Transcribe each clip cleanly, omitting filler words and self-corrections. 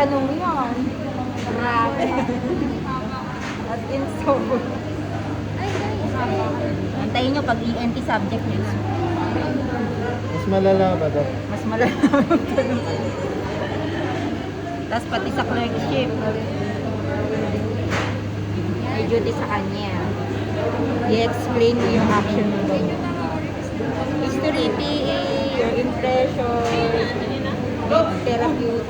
tanong yun. Grabe. As in, so good. Antayin nyo pag ENT subject nyo na. Mas malala ba daw? Mas malalaman tanong. Tapos pati sa clerkship. May duty sa kanya. I-explain mo yung action mo. History, PA, your impression, therapeutic,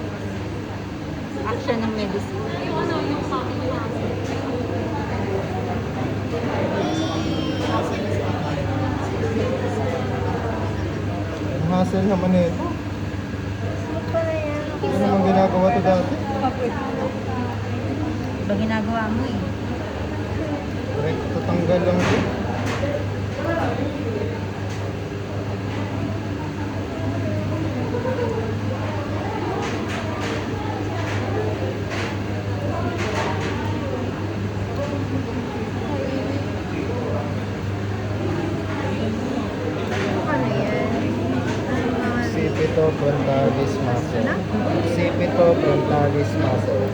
action ng medicine. Ang hassle naman eh. Ano naman ginagawa to dati? Iba ginagawa mo eh. Tatanggal lang ito. Occipito frontalis muscle. Occipito frontalis muscle.